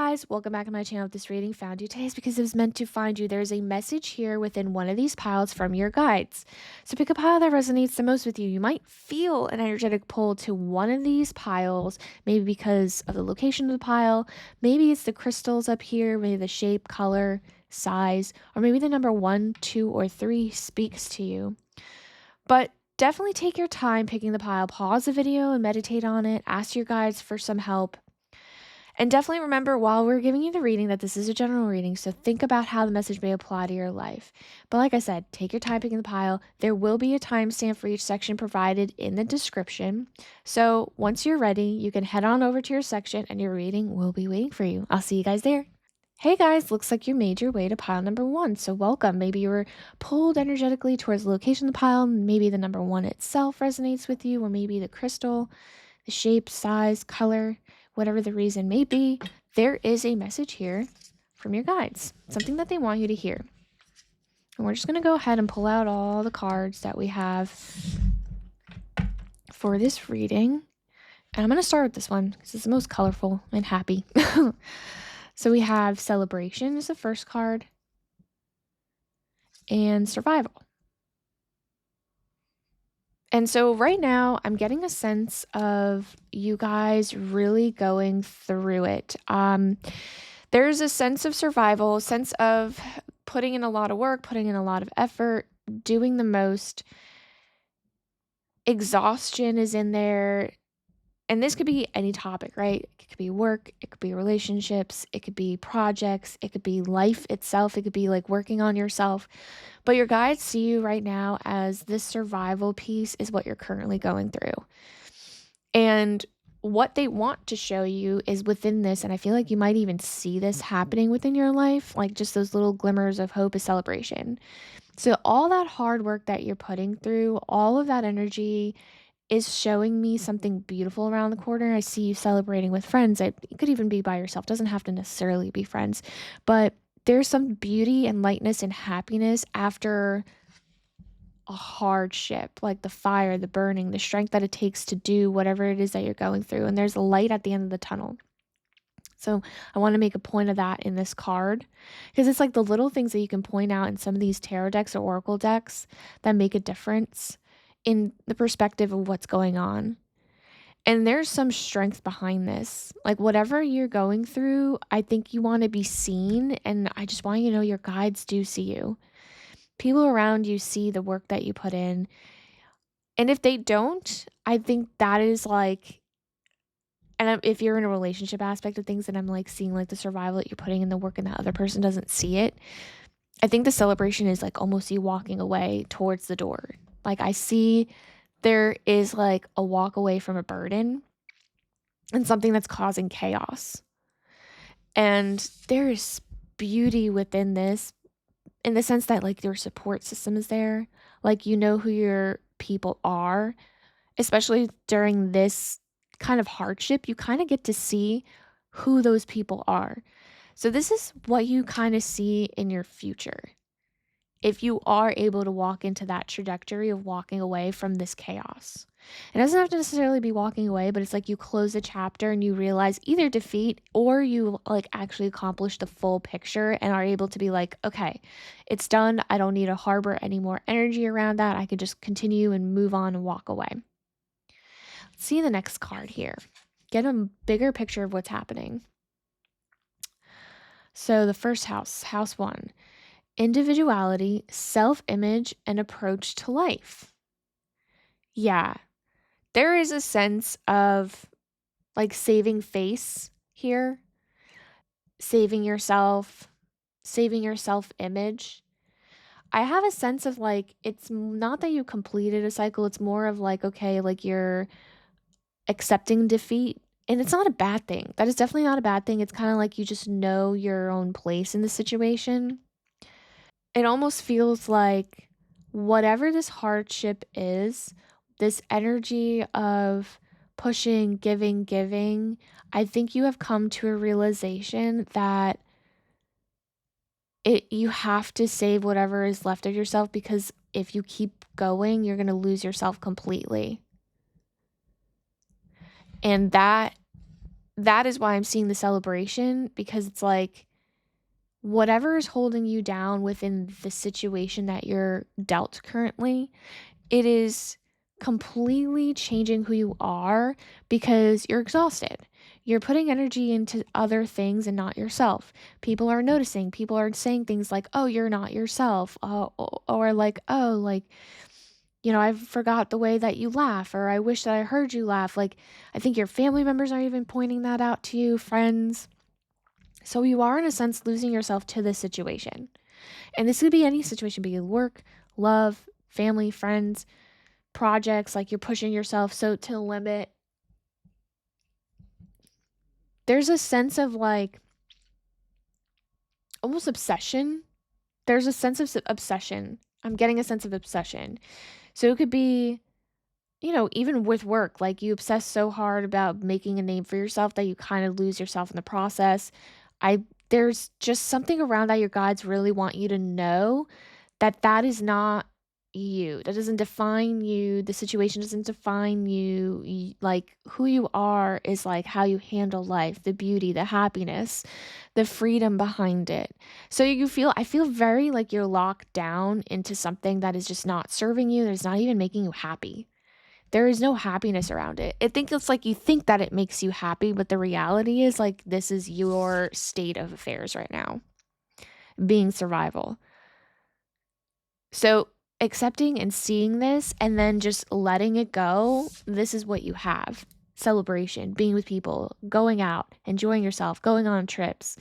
guys, welcome back to my channel. If this reading found you today is because it was meant to find you. There's a message here within one of these piles from your guides. So pick a pile that resonates the most with you. You might feel an energetic pull to one of these piles, maybe because of the location of the pile, maybe it's the crystals up here, maybe the shape, color, size, or maybe the number 1, 2, or 3 speaks to you. But definitely take your time picking the pile. Pause the video and meditate on it. Ask your guides for some help. And definitely remember while we're giving you the reading that this is a general reading, so think about how the message may apply to your life. But like I said, take your time picking the pile. There will be a timestamp for each section provided in the description. So once you're ready, you can head on over to your section and your reading will be waiting for you. I'll see you guys there. Hey guys, looks like you made your way to pile number 1, so welcome. Maybe you were pulled energetically towards the location of the pile, maybe the number 1 itself resonates with you, or maybe the crystal, the shape, size, color, whatever the reason may be. There is a message here from your guides, something that they want you to hear. And we're just going to go ahead and pull out all the cards that we have for this reading. And I'm going to start with this one because it's the most colorful and happy. So we have Celebration as the first card and Survival. And so right now I'm getting a sense of you guys really going through it. There's a sense of survival, a sense of putting in a lot of work, putting in a lot of effort, doing the most. Exhaustion is in there. And this could be any topic, right? It could be work, it could be relationships, it could be projects, it could be life itself, it could be like working on yourself. But your guides see you right now as this survival piece is what you're currently going through. And what they want to show you is within this, and I feel like you might even see this happening within your life, like just those little glimmers of hope is celebration. So all that hard work that you're putting through, all of that energy is showing me something beautiful around the corner. I see you celebrating with friends. It could even be by yourself. It doesn't have to necessarily be friends. But there's some beauty and lightness and happiness after a hardship, like the fire, the burning, the strength that it takes to do whatever it is that you're going through. And there's a light at the end of the tunnel. So I want to make a point of that in this card because it's like the little things that you can point out in some of these tarot decks or oracle decks that make a difference in the perspective of what's going on. And there's some strength behind this. Like whatever you're going through, I think you want to be seen. And I just want you to know your guides do see you. People around you see the work that you put in. And if they don't, I think that is like, and if you're in a relationship aspect of things and I'm like seeing like the survival that you're putting in the work and the other person doesn't see it, I think the celebration is like almost you walking away towards the door. Like I see there is like a walk away from a burden and something that's causing chaos. And there is beauty within this in the sense that like your support system is there. Like you know who your people are, especially during this kind of hardship, you kind of get to see who those people are. So this is what you kind of see in your future. If you are able to walk into that trajectory of walking away from this chaos. It doesn't have to necessarily be walking away, but it's like you close a chapter and you realize either defeat or you like actually accomplish the full picture and are able to be like, okay, it's done. I don't need to harbor any more energy around that. I can just continue and move on and walk away. Let's see the next card here. Get a bigger picture of what's happening. So the first house, house 1. Individuality, self-image, and approach to life. Yeah, there is a sense of like saving face here, saving yourself, saving your self-image. I have a sense of like, it's not that you completed a cycle, it's more of like, okay, like you're accepting defeat. And it's not a bad thing. That is definitely not a bad thing. It's kind of like you just know your own place in the situation. It almost feels like whatever this hardship is, this energy of pushing, giving, I think you have come to a realization that you have to save whatever is left of yourself because if you keep going, you're going to lose yourself completely. And that that is why I'm seeing the celebration, because it's like whatever is holding you down within the situation that you're dealt currently, it is completely changing who you are because you're exhausted. You're putting energy into other things and not yourself. People are noticing. People are saying things like, "Oh, you're not yourself," or like, "Oh, like, I forgot the way that you laugh," or "I wish that I heard you laugh." Like, I think your family members are even pointing that out to you, friends. So you are, in a sense, losing yourself to this situation. And this could be any situation, be it work, love, family, friends, projects. Like, you're pushing yourself so to the limit. There's a sense of like almost obsession. There's a sense of obsession. I'm getting a sense of obsession. So it could be, even with work, like you obsess so hard about making a name for yourself that you kind of lose yourself in the process. I There's just something around that your guides really want you to know, that that is not you. That doesn't define you. The situation doesn't define you. Like, who you are is like how you handle life, the beauty, the happiness, the freedom behind it. So I feel very like you're locked down into something that is just not serving you. That's not even making you happy. There is no happiness around it. I think it's like you think that it makes you happy, but the reality is like this is your state of affairs right now, being survival. So accepting and seeing this and then just letting it go, this is what you have. Celebration, being with people, going out, enjoying yourself, going on trips,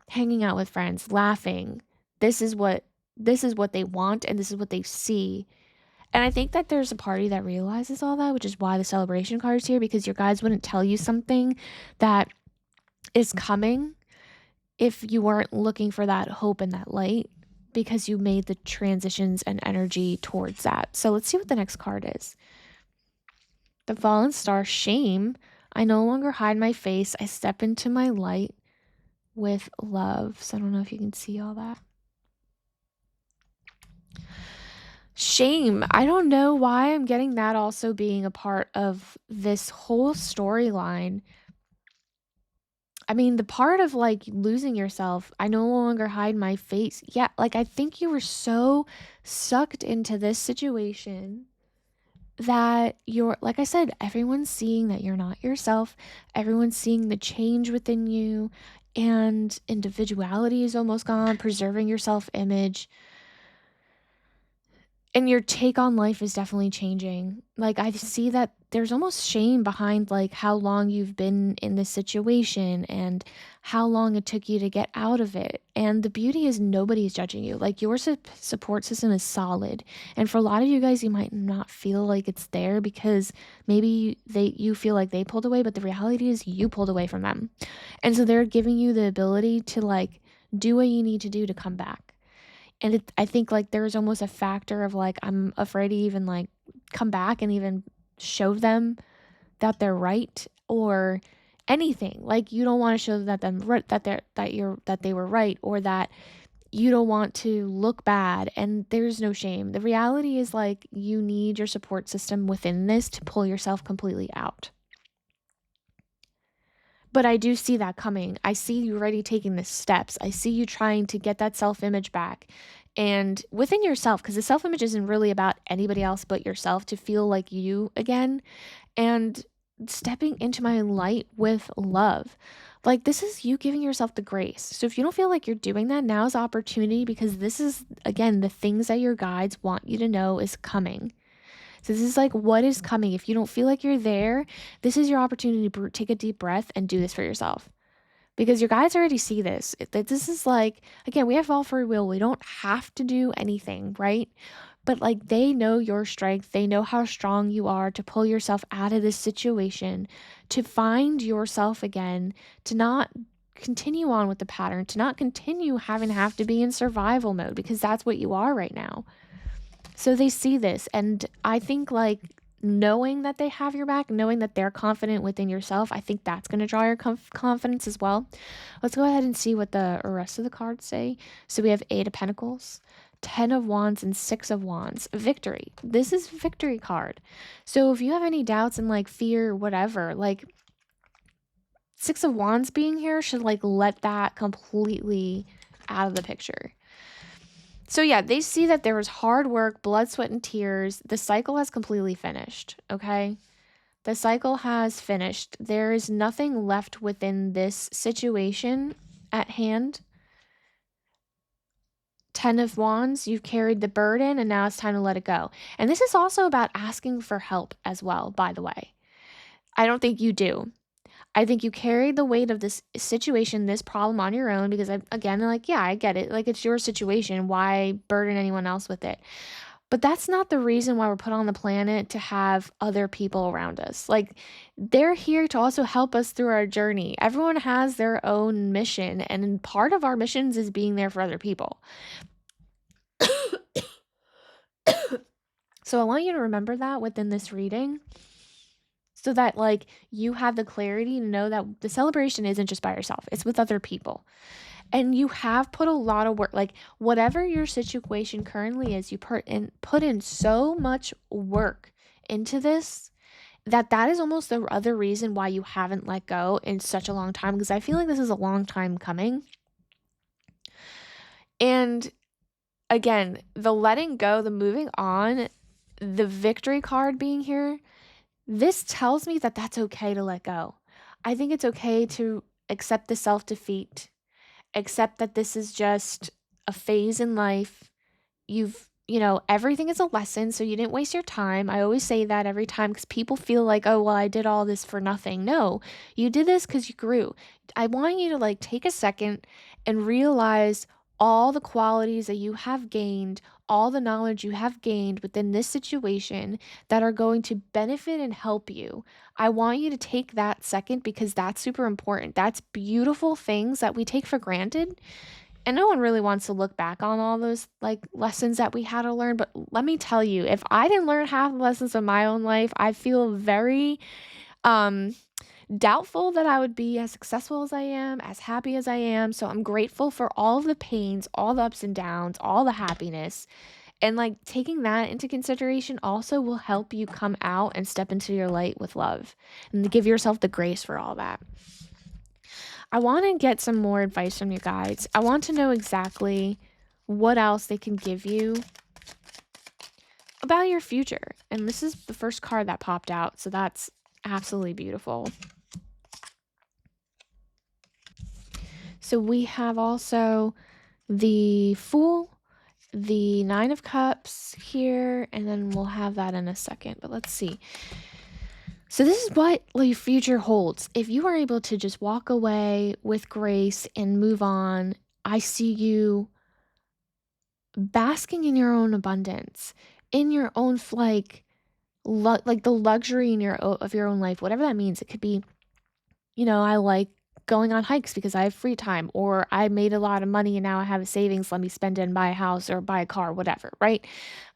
hanging out with friends, laughing. This is what they want, and this is what they see. And I think that there's a party that realizes all that, which is why the celebration card is here, because your guides wouldn't tell you something that is coming if you weren't looking for that hope and that light, because you made the transitions and energy towards that. So let's see what the next card is. The Fallen Star, shame. I no longer hide my face. I step into my light with love. So I don't know if you can see all that. Shame. I don't know why I'm getting that also being a part of this whole storyline. I mean, the part of like losing yourself, I no longer hide my face. Yeah, like I think you were so sucked into this situation that you're, like I said, everyone's seeing that you're not yourself. Everyone's seeing the change within you, and individuality is almost gone, preserving your self image. And your take on life is definitely changing. Like, I see that there's almost shame behind like how long you've been in this situation and how long it took you to get out of it. And the beauty is nobody's judging you. Like, your support system is solid. And for a lot of you guys, you might not feel like it's there because maybe you feel like they pulled away, but the reality is you pulled away from them. And so they're giving you the ability to like do what you need to do to come back. And I think like there's almost a factor of like, I'm afraid to even like come back and even show them that they're right or anything. Like, you don't want to show that they were right, or that you don't want to look bad, and there's no shame. The reality is like you need your support system within this to pull yourself completely out. But I do see that coming. I see you already taking the steps. I see you trying to get that self-image back. And within yourself, because the self-image isn't really about anybody else but yourself, to feel like you again. And stepping into my light with love. Like, this is you giving yourself the grace. So if you don't feel like you're doing that, now's the opportunity, because this is, again, the things that your guides want you to know is coming. So this is like what is coming. If you don't feel like you're there, this is your opportunity to take a deep breath and do this for yourself. Because your guides already see this. This is like, again, we have all free will. We don't have to do anything, right? But like, they know your strength. They know how strong you are to pull yourself out of this situation, to find yourself again, to not continue on with the pattern, to not continue having to have to be in survival mode, because that's what you are right now. So they see this, and I think like knowing that they have your back, knowing that they're confident within yourself, I think that's going to draw your confidence as well. Let's go ahead and see what the rest of the cards say. So we have 8 of Pentacles, 10 of Wands, and 6 of Wands. Victory. This is victory card. So if you have any doubts and like fear, whatever, like Six of Wands being here should like let that completely out of the picture. So yeah, they see that there was hard work, blood, sweat, and tears. The cycle has completely finished, okay? The cycle has finished. There is nothing left within this situation at hand. 10 of Wands, you've carried the burden and now it's time to let it go. And this is also about asking for help as well, by the way. I don't think you do. I think you carried the weight of this situation, this problem on your own because again, like, yeah, I get it. Like, it's your situation. Why burden anyone else with it? But that's not the reason why we're put on the planet to have other people around us. Like, they're here to also help us through our journey. Everyone has their own mission, and part of our missions is being there for other people. So I want you to remember that within this reading so that like you have the clarity to know that the celebration isn't just by yourself. It's with other people. And you have put a lot of work, like whatever your situation currently is, you put in so much work into this that is almost the other reason why you haven't let go in such a long time, because I feel like this is a long time coming. And again, the letting go, the moving on, the victory card being here, this tells me that that's okay to let go. I think it's okay to accept the self-defeat, accept that this is just a phase in life. Everything is a lesson, so you didn't waste your time. I always say that every time because people feel like, oh, well, I did all this for nothing. No, you did this because you grew. I want you to like take a second and realize all the qualities that you have gained, all the knowledge you have gained within this situation that are going to benefit and help you. I want you to take that second because that's super important. That's beautiful things that we take for granted. And no one really wants to look back on all those like lessons that we had to learn. But let me tell you, if I didn't learn half the lessons of my own life, I feel very um doubtful that I would be as successful as I am, as happy as I am. So I'm grateful for all of the pains, all the ups and downs, all the happiness. And like taking that into consideration also will help you come out and step into your light with love and to give yourself the grace for all that. I want to get some more advice from you guys. I want to know exactly what else they can give you about your future. And this is the first card that popped out, so that's absolutely beautiful. So we have also the Fool, the Nine of Cups here, and then we'll have that in a second. But let's see. So this is what your future holds. If you are able to just walk away with grace and move on, I see you basking in your own abundance, in your own like the luxury in of your own life, whatever that means. It could be, I like going on hikes because I have free time, or I made a lot of money and now I have a savings, let me spend it and buy a house or buy a car, whatever, right?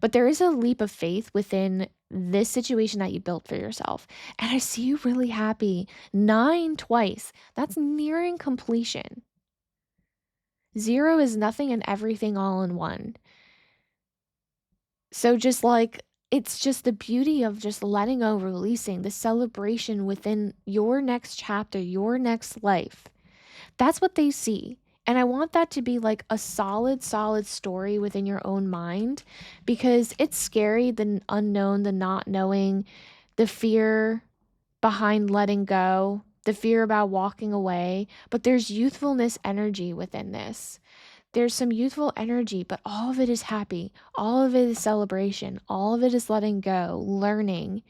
But there is a leap of faith within this situation that you built for yourself. And I see you really happy. 9 twice. That's nearing completion. 0 is nothing and everything all in one. So just like it's just the beauty of just letting go, releasing the celebration within your next chapter, your next life. That's what they see. And I want that to be like a solid story within your own mind, because it's scary, the unknown, the not knowing, the fear behind letting go, the fear about walking away. But there's youthfulness energy within this. There's some youthful energy, but all of it is happy. All of it is celebration. All of it is letting go, learning.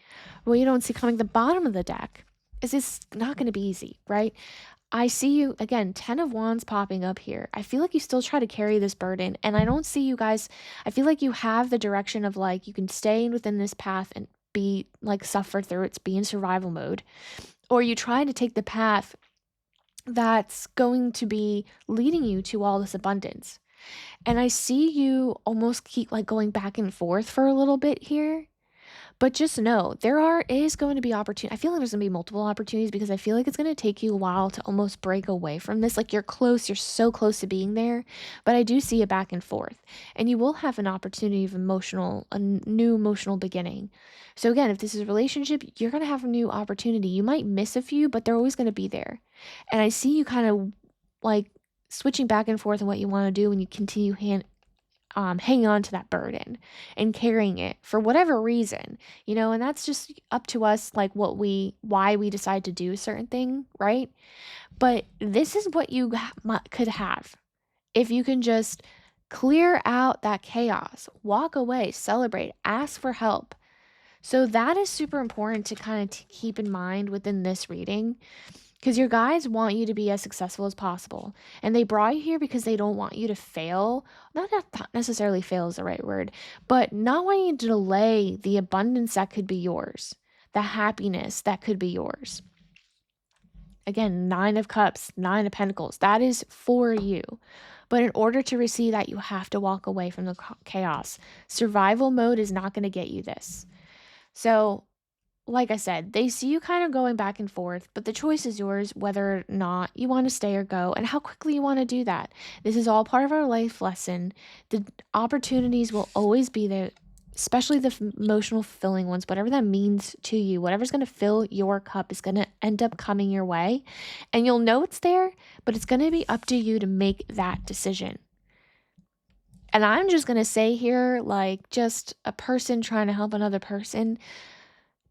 What you don't see coming at the bottom of the deck is it's not going to be easy, right? I see you, again, 10 of Wands popping up here. I feel like you still try to carry this burden, and I don't see you guys. I feel like you have the direction of like, you can stay within this path and be like, suffer through it, be in survival mode. Or you try to take the path that's going to be leading you to all this abundance. And I see you almost keep like going back and forth for a little bit here. But just know is going to be opportunity. I feel like there's going to be multiple opportunities because I feel like it's going to take you a while to almost break away from this. Like you're so close to being there, but I do see it back and forth. And you will have an opportunity of a new emotional beginning. So again, if this is a relationship, you're going to have a new opportunity. You might miss a few, but they're always going to be there. And I see you kind of like switching back and forth on what you want to do when you continue hanging on to that burden and carrying it for whatever reason, and that's just up to us, like why we decide to do a certain thing, right? But this is what you could have if you can just clear out that chaos, walk away, celebrate, ask for help. So that is super important to kind of keep in mind within this reading. Because your guys want you to be as successful as possible. And they brought you here because they don't want you to fail. Not necessarily fail is the right word, but not wanting you to delay the abundance that could be yours, the happiness that could be yours. Again, 9 of Cups, 9 of Pentacles, that is for you. But in order to receive that, you have to walk away from the chaos. Survival mode is not going to get you this. So like I said, they see you kind of going back and forth, but the choice is yours whether or not you want to stay or go and how quickly you want to do that. This is all part of our life lesson. The opportunities will always be there, especially the emotional fulfilling ones, whatever that means to you. Whatever's going to fill your cup is going to end up coming your way. And you'll know it's there, but it's going to be up to you to make that decision. And I'm just going to say here, like just a person trying to help another person,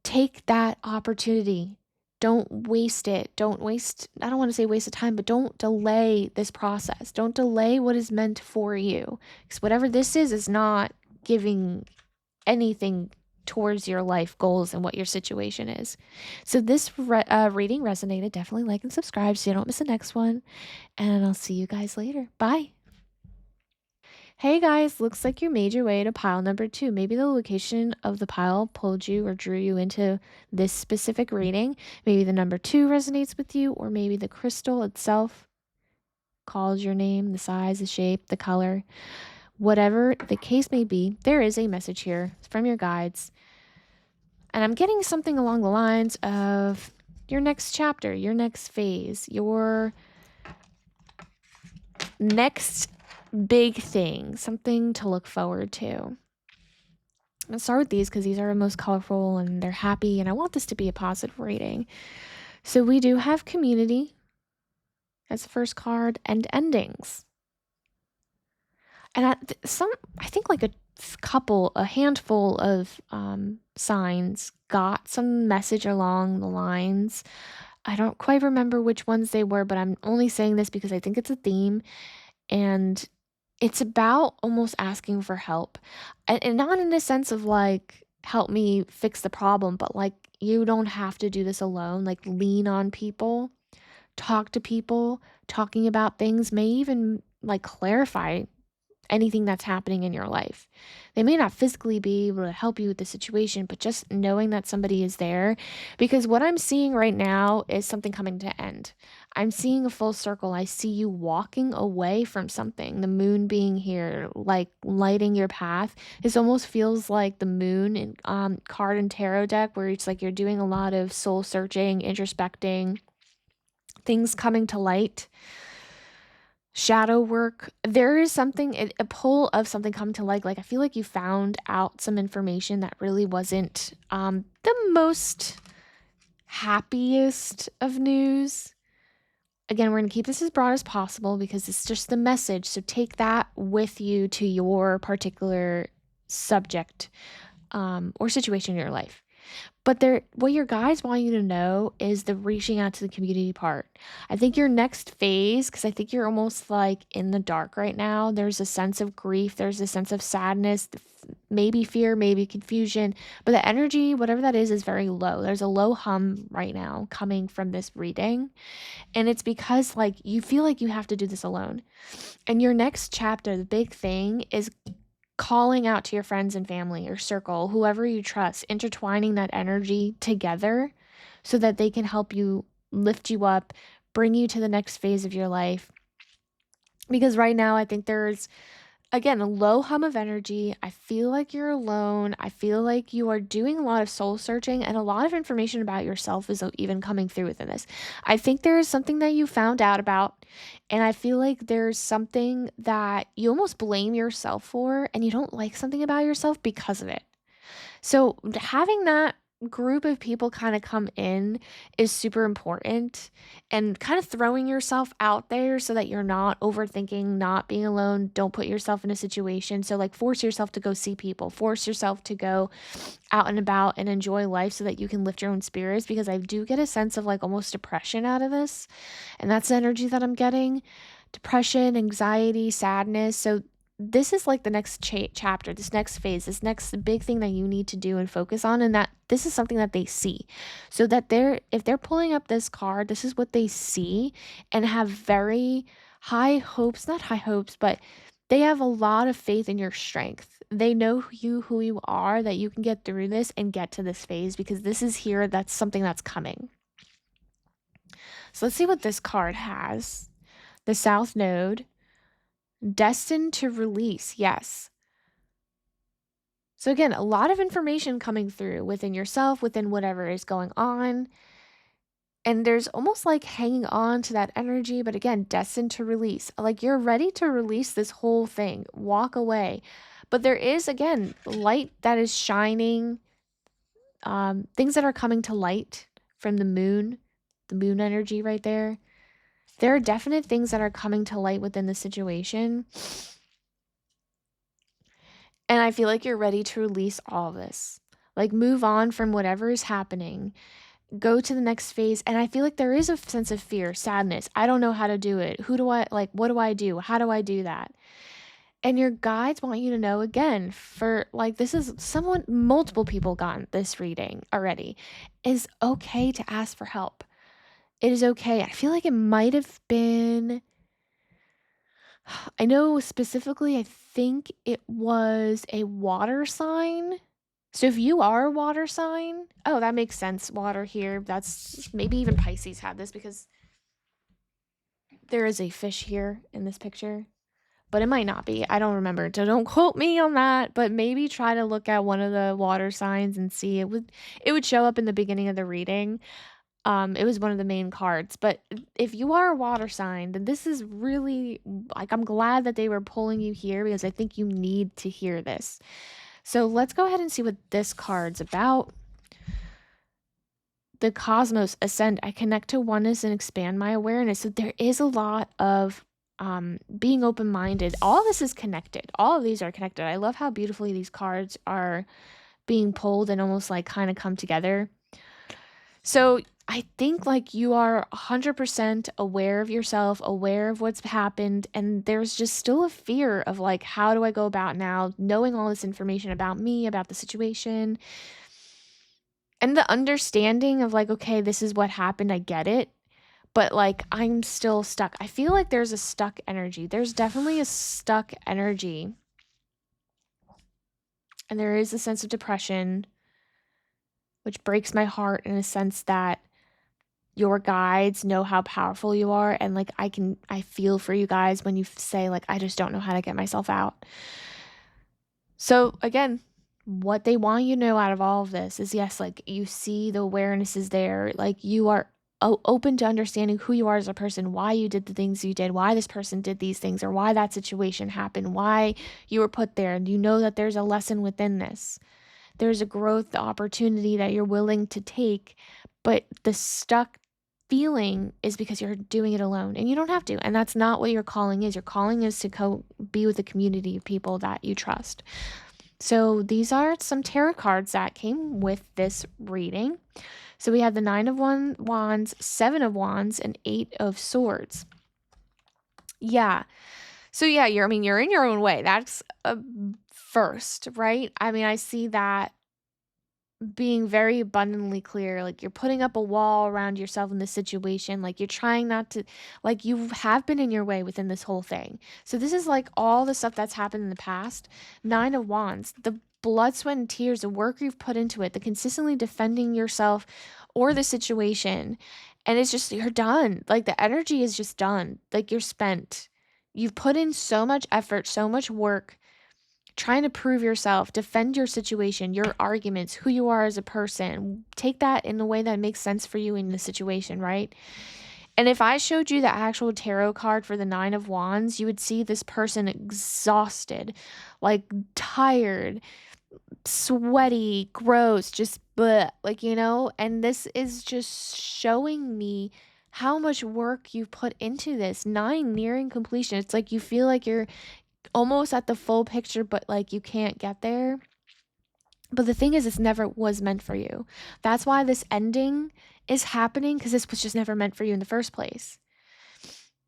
take that opportunity. Don't waste it. I don't want to say waste of time, but don't delay this process. Don't delay what is meant for you. Because whatever this is not giving anything towards your life goals and what your situation is. So this reading resonated. Definitely like and subscribe so you don't miss the next one. And I'll see you guys later. Bye. Hey guys, looks like you made your way to pile number 2. Maybe the location of the pile pulled you or drew you into this specific reading. Maybe the number 2 resonates with you, or maybe the crystal itself calls your name, the size, the shape, the color. Whatever the case may be, there is a message here from your guides. And I'm getting something along the lines of your next chapter, your next phase, your next big thing, something to look forward to. I'll start with these because these are the most colorful and they're happy, and I want this to be a positive reading. So we do have community as the first card and endings. And I think like a handful of signs got some message along the lines. I don't quite remember which ones they were, but I'm only saying this because I think it's a theme. And it's about almost asking for help. And not in the sense of like, help me fix the problem, but like, you don't have to do this alone. Like, lean on people, talk to people. Talking about things may even like clarify anything that's happening in your life. They may not physically be able to help you with the situation, but just knowing that somebody is there. Because what I'm seeing right now is something coming to end. I'm seeing a full circle. I see you walking away from something. The moon being here, like lighting your path. This almost feels like the moon in card and tarot deck, where it's like you're doing a lot of soul searching, introspecting, things coming to light. Shadow work. There is something, a pull of something coming to light. Like I feel like you found out some information that really wasn't the most happiest of news. Again, we're going to keep this as broad as possible because it's just the message. So take that with you to your particular subject or situation in your life. But what your guides want you to know is the reaching out to the community part. I think your next phase, because I think you're almost like in the dark right now. There's a sense of grief. There's a sense of sadness, maybe fear, maybe confusion. But the energy, whatever that is very low. There's a low hum right now coming from this reading. And it's because like you feel like you have to do this alone. And your next chapter, the big thing is calling out to your friends and family, your circle, whoever you trust, intertwining that energy together so that they can help you, lift you up, bring you to the next phase of your life. Because right now, I think there's again, a low hum of energy. I feel like you're alone. I feel like you are doing a lot of soul searching, and a lot of information about yourself is even coming through within this. I think there is something that you found out about, and I feel like there's something that you almost blame yourself for, and you don't like something about yourself because of it. So having that group of people kind of come in is super important, and kind of throwing yourself out there so that you're not overthinking, not being alone. Don't put yourself in a situation. So like force yourself to go see people, force yourself to go out and about and enjoy life so that you can lift your own spirits, because I do get a sense of like almost depression out of this. And that's the energy that I'm getting. Depression, anxiety, sadness. So this is like the next chapter, this next phase, this next big thing that you need to do and focus on, and that this is something that they see. So that if they're pulling up this card, this is what they see, and have very high hopes, not high hopes, but they have a lot of faith in your strength. They know who you are, that you can get through this and get to this phase, because this is here, that's something that's coming. So let's see what this card has. The South Node. Destined to release, yes. So again, a lot of information coming through within yourself, within whatever is going on. And there's almost like hanging on to that energy, but again, destined to release. Like you're ready to release this whole thing, walk away. But there is, again, light that is shining, things that are coming to light from the moon energy right there. There are definite things that are coming to light within the situation. And I feel like you're ready to release all of this. Like move on from whatever is happening. Go to the next phase. And I feel like there is a sense of fear, sadness. I don't know how to do it. Who do I like? What do I do? How do I do that? And your guides want you to know, again, for like this is someone, multiple people got this reading already, is okay to ask for help. It is okay. I feel like it might have been, I know specifically, I think it was a water sign. So if you are a water sign, oh, that makes sense. Water here. That's maybe even Pisces had this, because there is a fish here in this picture, but it might not be. I don't remember. So don't quote me on that, but maybe try to look at one of the water signs and see. It would show up in the beginning of the reading. It was one of the main cards. But if you are a water sign, then this is really, like, I'm glad that they were pulling you here, because I think you need to hear this. So let's go ahead and see what this card's about. The Cosmos Ascend. I connect to oneness and expand my awareness. So there is a lot of being open-minded. All this is connected. All of these are connected. I love how beautifully these cards are being pulled and almost like kind of come together. So I think like you are 100% aware of yourself, aware of what's happened, and there's just still a fear of like, how do I go about now knowing all this information about me, about the situation, and the understanding of like, okay, this is what happened, I get it, but like I'm still stuck. I feel like there's a stuck energy. There's definitely a stuck energy, and there is a sense of depression, which breaks my heart in a sense that your guides know how powerful you are, and like I feel for you guys when you say like, I just don't know how to get myself out. So again, what they want you to know out of all of this is, yes, like you see the awareness is there, like you are open to understanding who you are as a person, why you did the things you did, why this person did these things, or why that situation happened, why you were put there, and you know that there's a lesson within this. There's a growth opportunity that you're willing to take, but the stuck feeling is because you're doing it alone, and you don't have to. And that's not what your calling is. Your calling is to be with a community of people that you trust. So these are some tarot cards that came with this reading. So we have the 9 of Wands, 7 of Wands, and 8 of Swords. Yeah. So yeah, you're in your own way. That's a first, right? I mean, I see that being very abundantly clear. Like you're putting up a wall around yourself in this situation. Like you're trying not to, like you have been in your way within this whole thing. So this is like all the stuff that's happened in the past. 9 of Wands, the blood, sweat, and tears, the work you've put into it, the consistently defending yourself or the situation. And it's just, you're done. Like the energy is just done. Like you're spent. You've put in so much effort, so much work trying to prove yourself, defend your situation, your arguments, who you are as a person. Take that in a way that makes sense for you in the situation, right? And if I showed you the actual tarot card for the Nine of Wands, you would see this person exhausted, like tired, sweaty, gross, just bleh, like, and this is just showing me how much work you've put into this. Nine nearing completion. It's like you feel like you're almost at the full picture, but like you can't get there. But the thing is, this never was meant for you. That's why this ending is happening, because this was just never meant for you in the first place.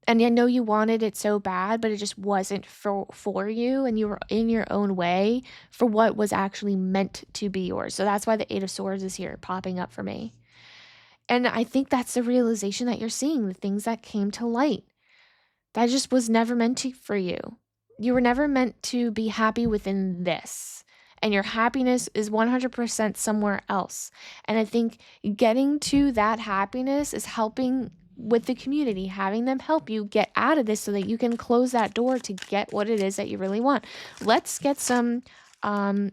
And I know you wanted it so bad, but it just wasn't for you, and you were in your own way for what was actually meant to be yours. So that's why the Eight of Swords is here popping up for me. And I think that's the realization that you're seeing, the things that came to light. That just was never meant to for you. You were never meant to be happy within this. And your happiness is 100% somewhere else. And I think getting to that happiness is helping with the community, having them help you get out of this so that you can close that door to get what it is that you really want. Let's get some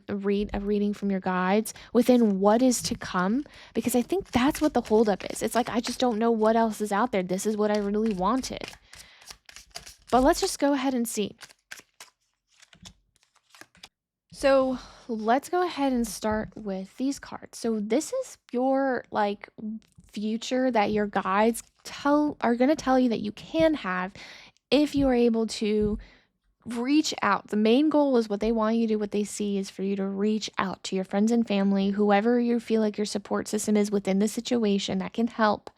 reading from your guides within what is to come, because I think that's what the holdup is. It's like, I just don't know what else is out there. This is what I really wanted. But let's just go ahead and see. So let's go ahead and start with these cards. So this is your like future that your guides are going to tell you that you can have if you are able to reach out. The main goal is what they want you to do, what they see is for you to reach out to your friends and family, whoever you feel like your support system is within the situation that can help,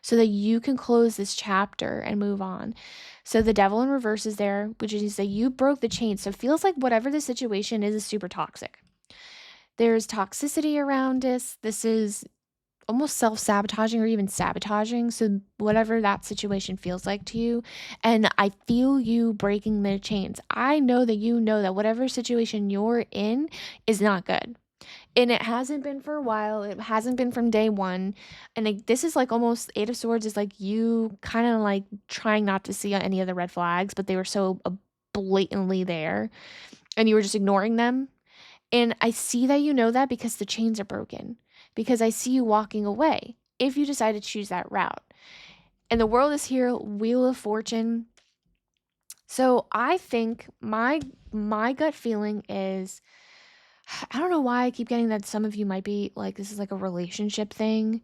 so that you can close this chapter and move on. So the Devil in reverse is there, which is that you broke the chain. So it feels like whatever the situation is super toxic. There's toxicity around this. This is almost self-sabotaging or even sabotaging. So whatever that situation feels like to you. And I feel you breaking the chains. I know that you know that whatever situation you're in is not good. And it hasn't been for a while. It hasn't been from day one. And this is like almost Eight of Swords is like you kind of like trying not to see any of the red flags, but they were so blatantly there and you were just ignoring them. And I see that you know that because the chains are broken, because I see you walking away if you decide to choose that route. And the world is here, Wheel of Fortune. So I think my gut feeling is, I don't know why I keep getting that some of you might be like, this is like a relationship thing.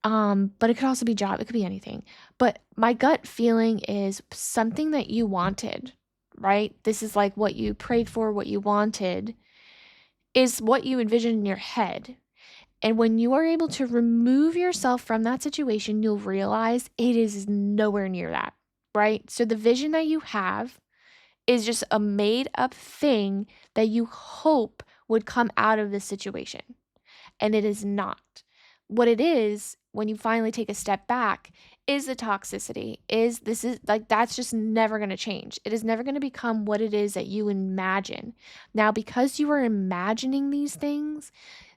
But it could also be job, it could be anything. But my gut feeling is something that you wanted, right? This is like what you prayed for, what you wanted is what you envisioned in your head. And when you are able to remove yourself from that situation, you'll realize it is nowhere near that, right? So the vision that you have is just a made up thing that you hope would come out of this situation. And it is not. What it is, when you finally take a step back, is the toxicity. This is like, that's just never going to change. It is never going to become what it is that you imagine. Now, because you are imagining these things,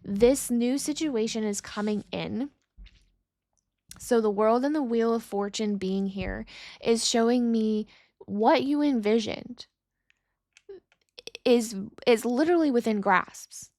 this new situation is coming in. So the world and the Wheel of Fortune being here is showing me what you envisioned is literally within grasps.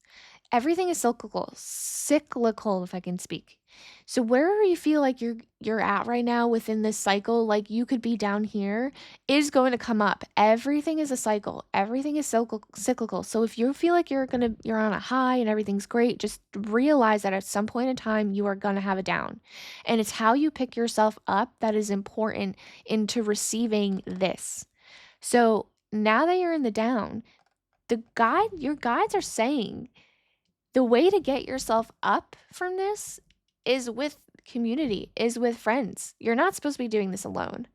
Everything is cyclical, if I can speak. So wherever you feel like you're at right now within this cycle, like you could be down here, is going to come up. Everything is a cycle. Everything is cyclical. So if you feel like you're on a high and everything's great, just realize that at some point in time you are gonna have a down. And it's how you pick yourself up that is important into receiving this. So now that you're in the down, your guides are saying the way to get yourself up from this is with community, is with friends. You're not supposed to be doing this alone.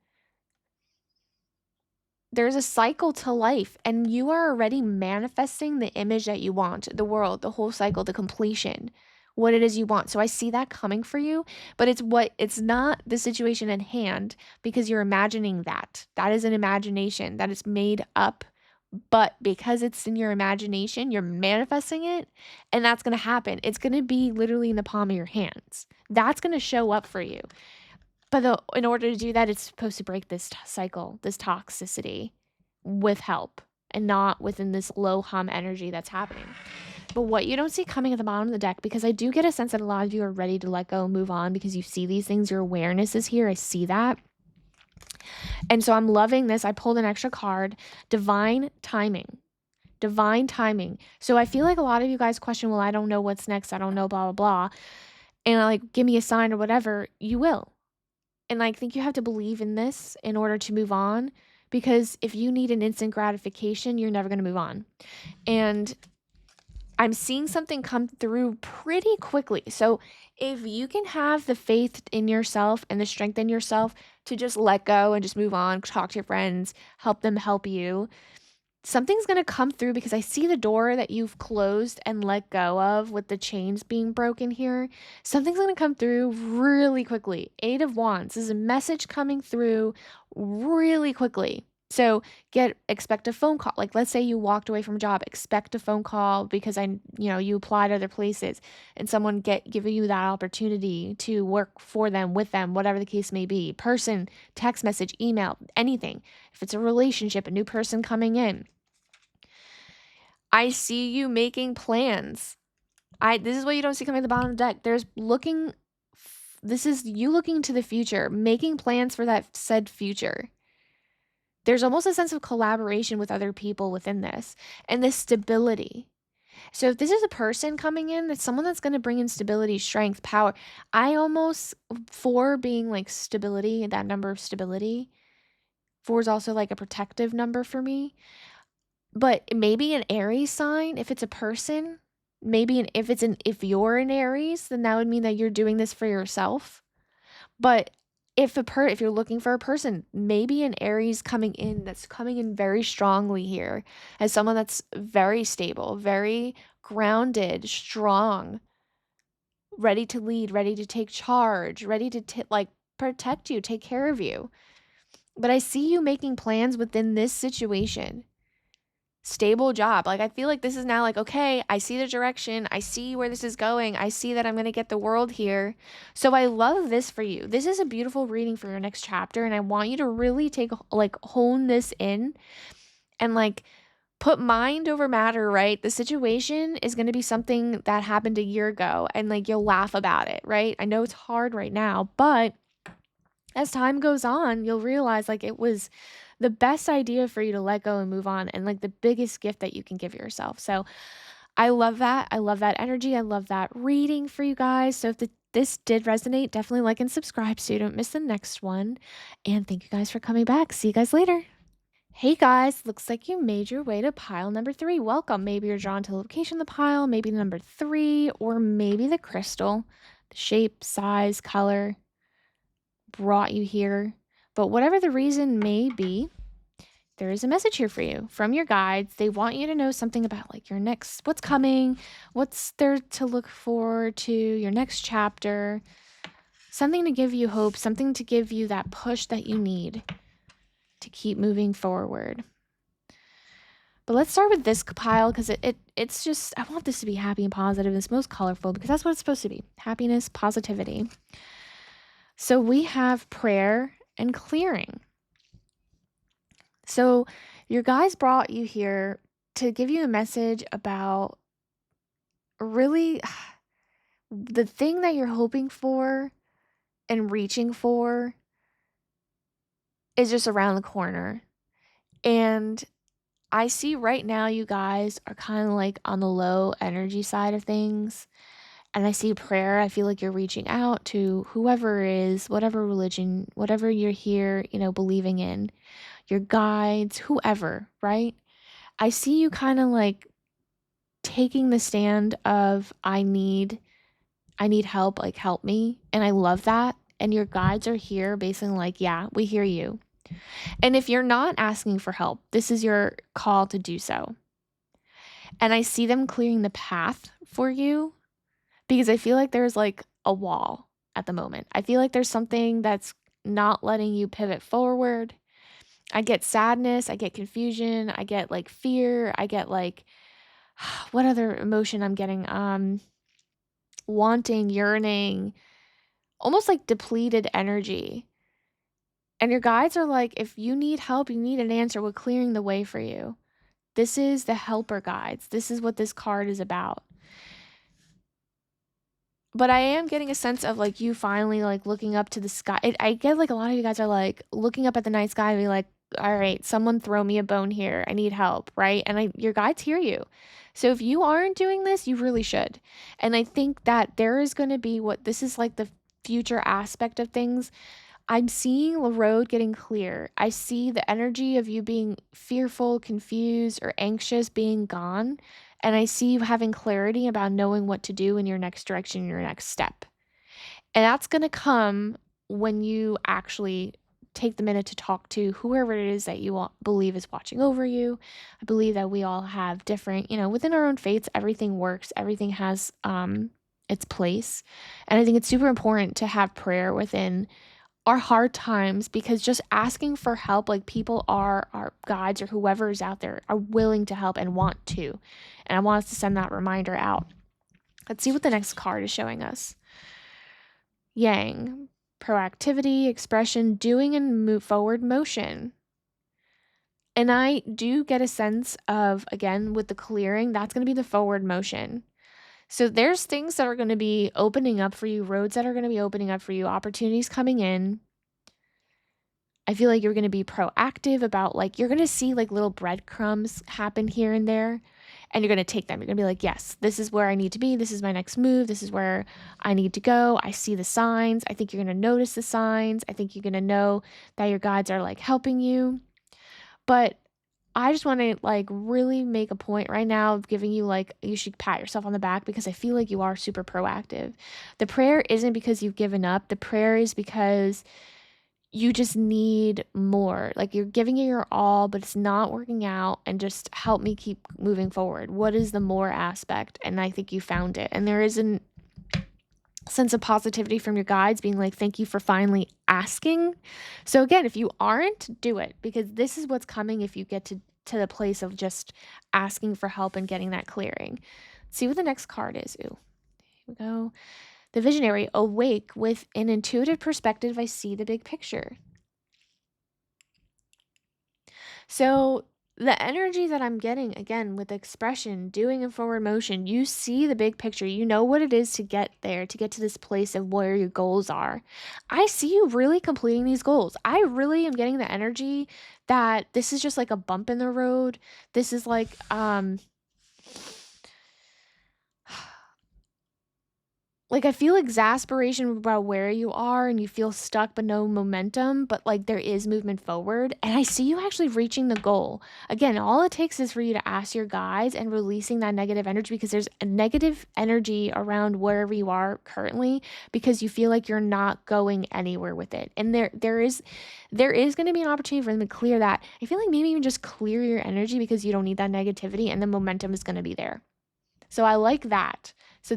There's a cycle to life, and you are already manifesting the image that you want, the world, the whole cycle, the completion, what it is you want. So I see that coming for you, but it's not the situation at hand, because you're imagining that. That is an imagination that is made up. But because it's in your imagination, you're manifesting it, and that's going to happen. It's going to be literally in the palm of your hands. That's going to show up for you. But in order to do that, it's supposed to break this cycle, this toxicity with help and not within this low hum energy that's happening. But what you don't see coming at the bottom of the deck, because I do get a sense that a lot of you are ready to let go and move on because you see these things, your awareness is here. I see that. And so I'm loving this. I pulled an extra card, divine timing. Divine timing. So I feel like a lot of you guys question, well, I don't know what's next. I don't know, blah, blah, blah. And like, give me a sign or whatever. You will. And I think you have to believe in this in order to move on, because if you need an instant gratification, you're never going to move on. And I'm seeing something come through pretty quickly. So if you can have the faith in yourself and the strength in yourself to just let go and just move on, talk to your friends, help them help you, something's going to come through, because I see the door that you've closed and let go of with the chains being broken here. Something's going to come through really quickly. 8 of Wands. This is a message coming through really quickly. So expect a phone call. Like, let's say you walked away from a job, expect a phone call because you applied other places and someone giving you that opportunity to work for them, with them, whatever the case may be. Person, text message, email, anything. If it's a relationship, a new person coming in. I see you making plans. This is what you don't see coming at the bottom of the deck. This is you looking to the future, making plans for that said future. There's almost a sense of collaboration with other people within this, and this stability. So if this is a person coming in, that's someone that's going to bring in stability, strength, power. I almost, 4 being like stability, that number of stability. 4 is also like a protective number for me. But maybe an Aries sign, if it's a person, if you're an Aries, then that would mean that you're doing this for yourself. But if you're looking for a person, maybe an Aries that's coming in very strongly here as someone that's very stable, very grounded, strong, ready to lead, ready to take charge, ready to protect you, take care of you. But I see you making plans within this situation. Stable job. Like, I feel like this is now like, okay, I see the direction. I see where this is going. I see that I'm going to get the world here. So I love this for you. This is a beautiful reading for your next chapter. And I want you to really hone this in and put mind over matter, right? The situation is going to be something that happened a year ago and you'll laugh about it, right? I know it's hard right now, but as time goes on, you'll realize it was the best idea for you to let go and move on, and the biggest gift that you can give yourself. So I love that. I love that energy. I love that reading for you guys. So if this did resonate, definitely like and subscribe so you don't miss the next one. And thank you guys for coming back. See you guys later. Hey guys, looks like you made your way to pile number 3. Welcome. Maybe you're drawn to the location of the pile, maybe number 3, or maybe the crystal, the shape, size, color brought you here. But whatever the reason may be, there is a message here for you from your guides. They want you to know something about your next, what's coming, what's there to look forward to, your next chapter, something to give you hope, something to give you that push that you need to keep moving forward. But let's start with this pile, because it's just, I want this to be happy and positive. It's most colorful because that's what it's supposed to be. Happiness, positivity. So we have prayer and clearing. So your guides brought you here to give you a message about really the thing that you're hoping for and reaching for is just around the corner. And I see right now you guys are kind of on the low energy side of things. And I see prayer. I feel like you're reaching out to whoever is, whatever religion, whatever you're here, believing in, your guides, whoever, right? I see you kind of taking the stand of, I need help, help me. And I love that. And your guides are here basically yeah, we hear you. And if you're not asking for help, this is your call to do so. And I see them clearing the path for you, because I feel like there's a wall at the moment. I feel like there's something that's not letting you pivot forward. I get sadness, I get confusion, I get fear, I get what other emotion I'm getting? Wanting, yearning, almost like depleted energy. And your guides are like, if you need help, you need an answer, we're clearing the way for you. This is the helper guides. This is what this card is about. But I am getting a sense of like you finally like looking up to the sky. I get like a lot of you guys are like looking up at the night sky and be like, all right, someone throw me a bone here. I need help, right? And your guides hear you. So if you aren't doing this, you really should. And I think that there is going to be what this is like the future aspect of things. I'm seeing the road getting clear. I see the energy of you being fearful, confused, or anxious being gone. And I see you having clarity about knowing what to do in your next direction, your next step. And that's going to come when you actually take the minute to talk to whoever it is that you believe is watching over you. I believe that we all have different, within our own faiths, everything works, everything has its place. And I think it's super important to have prayer within our hard times, because just asking for help, like people are our guides or whoever is out there are willing to help and want to. And I want us to send that reminder out. Let's see what the next card is showing us. Yang, proactivity, expression, doing and move forward motion. And I do get a sense of, again, with the clearing, that's going to be the forward motion. So there's things that are going to be opening up for you, roads that are going to be opening up for you, opportunities coming in. I feel like you're going to be proactive about like, you're going to see like little breadcrumbs happen here and there, and you're going to take them. You're going to be like, yes, this is where I need to be. This is my next move. This is where I need to go. I see the signs. I think you're going to notice the signs. I think you're going to know that your guides are like helping you. But I just want to like really make a point right now of giving you like, you should pat yourself on the back, because I feel like you are super proactive. The prayer isn't because you've given up. The prayer is because you just need more. Like you're giving it your all, but it's not working out, and just help me keep moving forward. What is the more aspect? And I think you found it. And there is a sense of positivity from your guides being like, thank you for finally asking. So again, if you aren't, do it, because this is what's coming if you get to the place of just asking for help and getting that clearing. Let's see what the next card is. Ooh, here we go. The visionary, awake with an intuitive perspective. I see the big picture. So the energy that I'm getting, again, with expression, doing and forward motion, you see the big picture. You know what it is to get there, to get to this place of where your goals are. I see you really completing these goals. I really am getting the energy that this is just like a bump in the road. This is like I feel exasperation about where you are, and you feel stuck but no momentum, but like there is movement forward, and I see you actually reaching the goal. Again, all it takes is for you to ask your guides and releasing that negative energy, because there's a negative energy around wherever you are currently, because you feel like you're not going anywhere with it. And there is going to be an opportunity for them to clear that. I feel like maybe even just clear your energy, because you don't need that negativity, and the momentum is going to be there. So I like that. So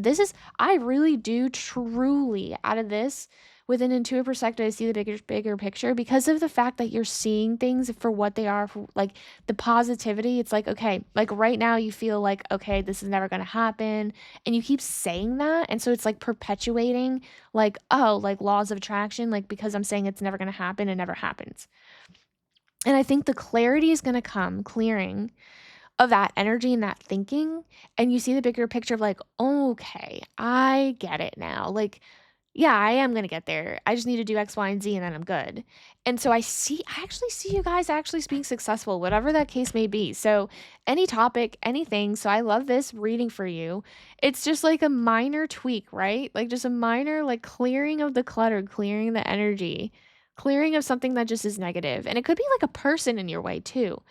I really do truly out of this, with an intuitive perspective, I see the bigger picture, because of the fact that you're seeing things for what they are, for like the positivity. It's like, okay, like right now you feel like, okay, this is never going to happen. And you keep saying that. And so it's like perpetuating like, oh, like laws of attraction, like because I'm saying it's never going to happen, it never happens. And I think the clarity is going to come clearing of that energy and that thinking, and you see the bigger picture of like, okay, I get it now. Like, yeah, I am going to get there. I just need to do X, Y, and Z, and then I'm good. And so I actually see you guys actually being successful, whatever that case may be. So any topic, anything. So I love this reading for you. It's just like a minor tweak, right? Like just a minor, like clearing of the clutter, clearing the energy, clearing of something that just is negative. And it could be like a person in your way too.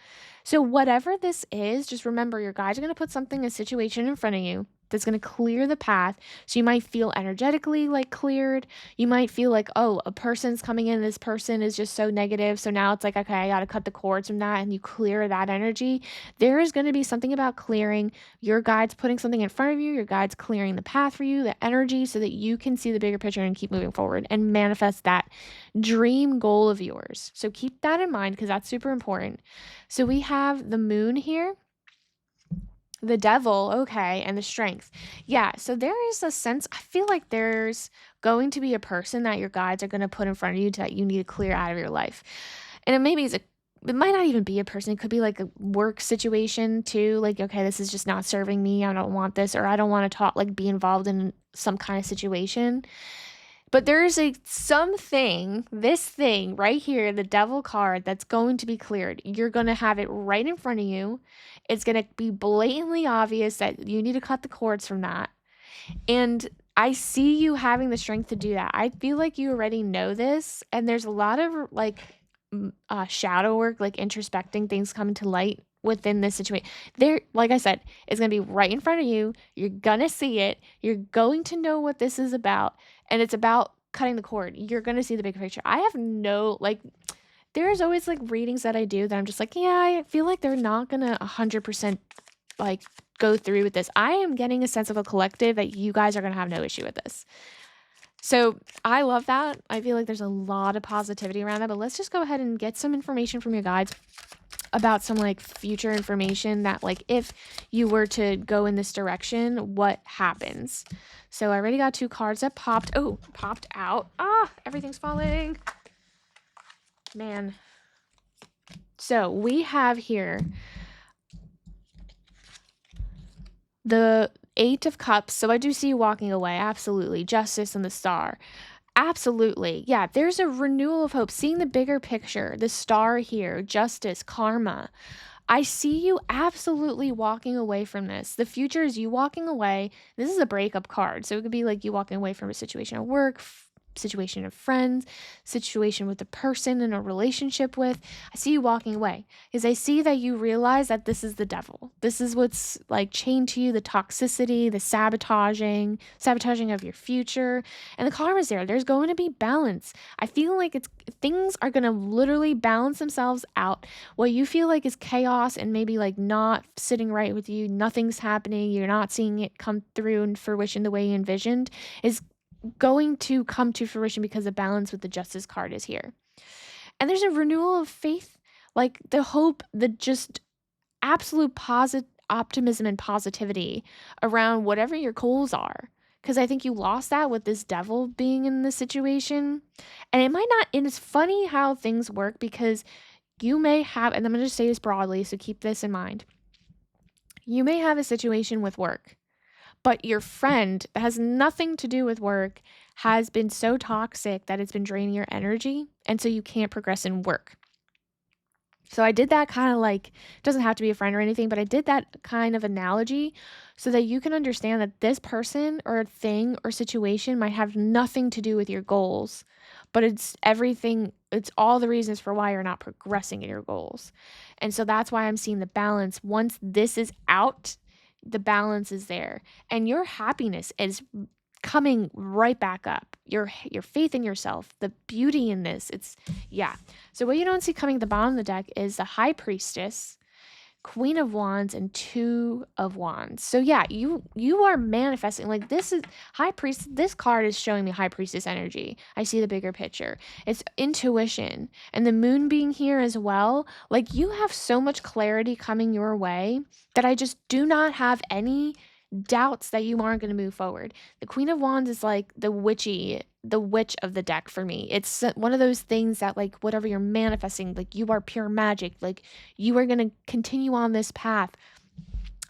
So whatever this is, just remember your guides are going to put something, a situation in front of you that's going to clear the path. So you might feel energetically like cleared. You might feel like, oh, a person's coming in. This person is just so negative. So now it's like, okay, I got to cut the cords from that, and you clear that energy. There is going to be something about clearing. Your guides putting something in front of you. Your guides clearing the path for you, the energy, so that you can see the bigger picture and keep moving forward and manifest that dream goal of yours. So keep that in mind, because that's super important. So we have the moon here, the devil, okay, and the strength. Yeah, so there is a sense, I feel like there's going to be a person that your guides are going to put in front of you that you need to clear out of your life. And it might not even be a person. It could be like a work situation too. Like, okay, this is just not serving me. I don't want this, or I don't want to talk, like, be involved in some kind of situation. But there's this thing right here, the devil card, that's going to be cleared. You're going to have it right in front of you. It's going to be blatantly obvious that you need to cut the cords from that. And I see you having the strength to do that. I feel like you already know this. And there's a lot of like shadow work, like introspecting things coming to light within this situation. There, like I said, it's going to be right in front of you. You're going to see it. You're going to know what this is about. And it's about cutting the cord. You're going to see the big picture. I have no, like, there's always like readings that I do that I'm just like, yeah, I feel like they're not going to 100% like go through with this. I am getting a sense of a collective that you guys are going to have no issue with this. So I love that. I feel like there's a lot of positivity around that, but let's just go ahead and get some information from your guides about some like future information that, like, if you were to go in this direction, what happens. So I already got 2 cards that popped out. Everything's falling, man. So we have here the 8 of Cups. So I do see you walking away. Absolutely. Justice and the Star. Absolutely. Yeah, there's a renewal of hope. Seeing the bigger picture, the star here, justice, karma. I see you absolutely walking away from this. The future is you walking away. This is a breakup card. So it could be like you walking away from a situation at work, situation of friends, situation with the person in a relationship with. I see you walking away because I see that you realize that this is the devil. This is what's like chained to you, the toxicity, the sabotaging of your future. And the karma's there. There's going to be balance. I feel like things are going to literally balance themselves out. What you feel like is chaos and maybe like not sitting right with you, nothing's happening, you're not seeing it come through in fruition the way you envisioned, is going to come to fruition because the balance with the Justice card is here. And there's a renewal of faith, like the hope, the just absolute optimism and positivity around whatever your goals are. Because I think you lost that with this devil being in the situation. And it might not, and it's funny how things work because you may have, and I'm going to just say this broadly, so keep this in mind. You may have a situation with work, but your friend that has nothing to do with work has been so toxic that it's been draining your energy, and so you can't progress in work. So I did that kind of like, it doesn't have to be a friend or anything, but I did that kind of analogy so that you can understand that this person or thing or situation might have nothing to do with your goals, but it's all the reasons for why you're not progressing in your goals. And so that's why I'm seeing the balance. Once this is out, the balance is there, and your happiness is coming right back up. Your faith in yourself, the beauty in this. So what you don't see coming at the bottom of the deck is the High Priestess, Queen of Wands, and 2 of Wands. So yeah, you are manifesting. Like, this is High Priest. This card is showing me High Priestess energy. I see the bigger picture. It's intuition, and the moon being here as well. Like, you have so much clarity coming your way that I just do not have any doubts that you aren't going to move forward. The Queen of Wands is like the witch of the deck for me. It's one of those things that, like, whatever you're manifesting, like, you are pure magic. Like, you are going to continue on this path.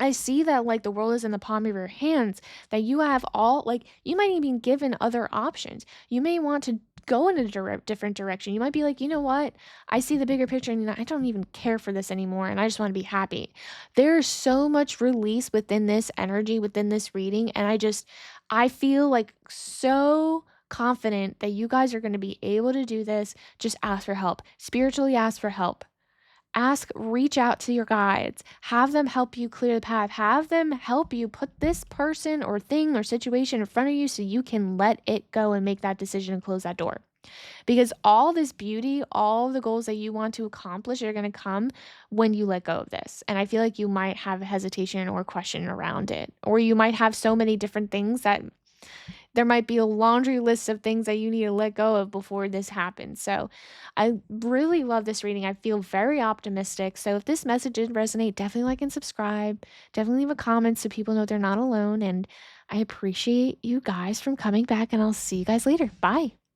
I see that, like, the world is in the palm of your hands, that you have all, like, you might even be given other options. You may want to go in a different direction. You might be like, you know what? I see the bigger picture and I don't even care for this anymore, and I just want to be happy. There's so much release within this energy, within this reading, and I feel like so confident that you guys are going to be able to do this. Just ask for help. Spiritually ask for help. Reach out to your guides, have them help you clear the path, have them help you put this person or thing or situation in front of you so you can let it go and make that decision and close that door. Because all this beauty, all the goals that you want to accomplish are going to come when you let go of this. And I feel like you might have hesitation or question around it, or you might have so many different things that there might be a laundry list of things that you need to let go of before this happens. So I really love this reading. I feel very optimistic. So if this message did resonate, definitely like and subscribe. Definitely leave a comment so people know they're not alone. And I appreciate you guys from coming back, and I'll see you guys later. Bye.